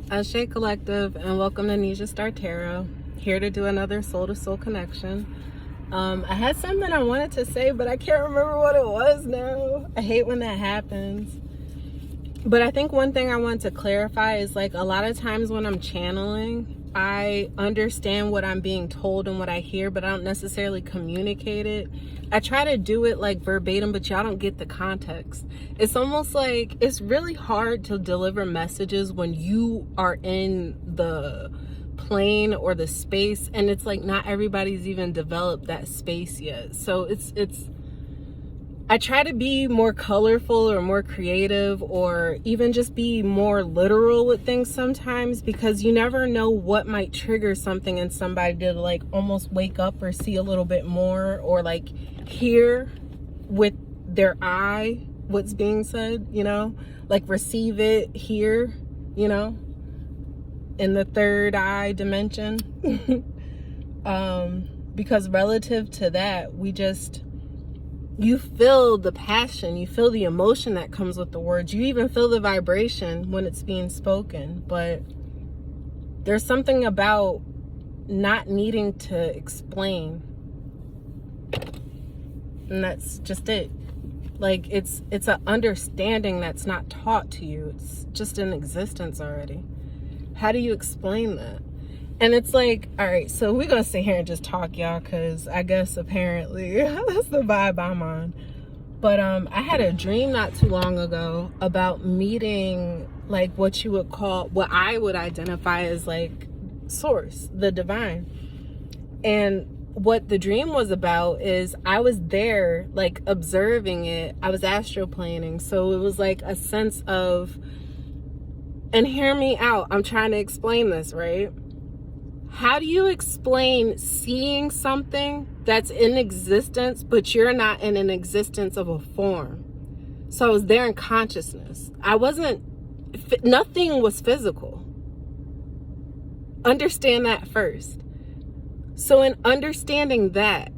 Ashe Collective, and welcome to Nesia Star Tarot. Here to do another soul to soul connection. I had something I wanted to say, but I can't remember what it was now. I hate when that happens. But I think one thing I want to clarify is, like, a lot of times when I'm channeling, I understand what I'm being told and what I hear, but I don't necessarily communicate it. I try to do it like verbatim, but y'all don't get the context. It's almost like it's really hard to deliver messages when you are in the plane or the space, and it's like not everybody's even developed that space yet. So I try to be more colorful or more creative, or even just be more literal with things sometimes, because you never know what might trigger something in somebody to like almost wake up or see a little bit more, or like hear with their eye what's being said, you know, like receive it, hear, you know, in the third eye dimension. Because relative to that, you feel the passion, you feel the emotion that comes with the words, you even feel the vibration when it's being spoken. But there's something about not needing to explain, and that's just it. Like, it's an understanding that's not taught to you. It's just in existence already. How do you explain that? And it's like, all right, so we're gonna sit here and just talk, y'all, because I guess apparently that's the vibe I'm on. But I had a dream not too long ago about meeting, like, what I would identify as like source, the divine. And what the dream was about is I was there, like, observing it. I was astroplaning, so it was like a sense of, and hear me out, I'm trying to explain this, right? How do you explain seeing something that's in existence, but you're not in an existence of a form? So I was there in consciousness. Nothing was physical. Understand that first. So in understanding that,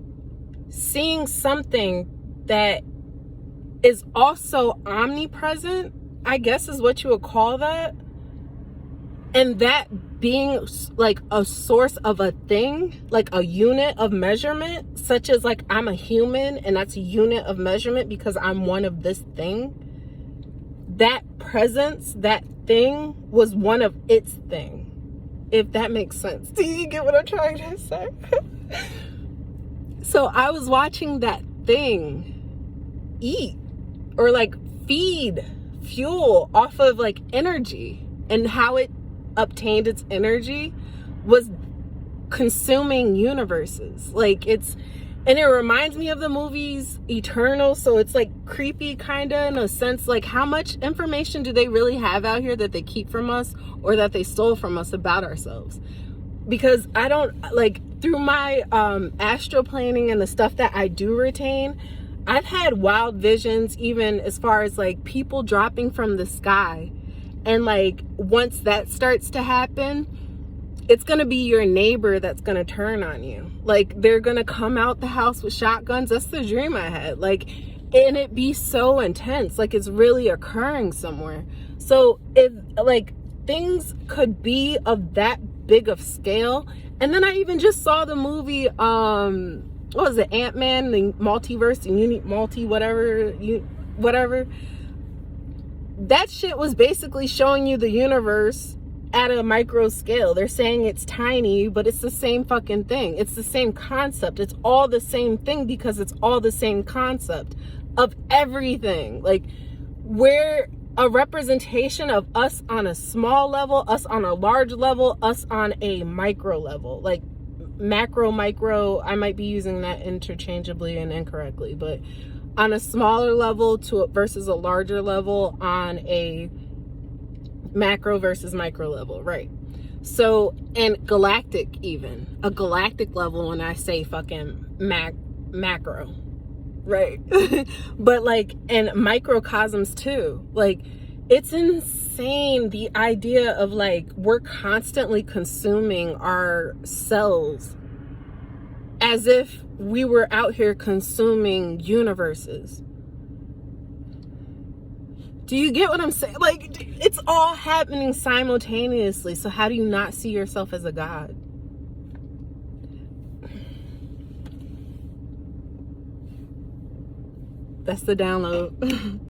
seeing something that is also omnipresent, I guess is what you would call that, and that being like a source of a thing, like a unit of measurement, such as like I'm a human and that's a unit of measurement because I'm one of this thing. That presence, that thing was one of its thing. If that makes sense. Do you get what I'm trying to say? So I was watching that thing eat or like feed fuel off of like energy, and how it obtained its energy was consuming universes. Like, and it reminds me of the movies Eternal, so it's like creepy kind of, in a sense, like how much information do they really have out here that they keep from us or that they stole from us about ourselves? Because I don't, like, through my astroplaning and the stuff that I do retain, I've had wild visions, even as far as like people dropping from the sky. And like, once that starts to happen, it's going to be your neighbor that's going to turn on you. Like, they're going to come out the house with shotguns. That's the dream I had. Like, and it be so intense. Like, it's really occurring somewhere. So if like things could be of that big of scale. And then I even just saw the movie, what was it? Ant-Man, the multiverse, the whatever. That shit was basically showing you the universe at a micro scale. They're saying it's tiny, but it's the same fucking thing. It's the same concept. It's all the same thing because it's all the same concept of everything. Like, we're a representation of us on a small level, us on a large level, us on a micro level. Like, macro, micro, I might be using that interchangeably and incorrectly, but on a smaller level versus a larger level on a macro versus micro level, right? So, and galactic, even a galactic level, when I say fucking macro, right? But like, and microcosms too. Like, it's insane, the idea of like we're constantly consuming our cells as if we were out here consuming universes. Do you get what I'm saying? Like, it's all happening simultaneously. So how do you not see yourself as a god? That's the download.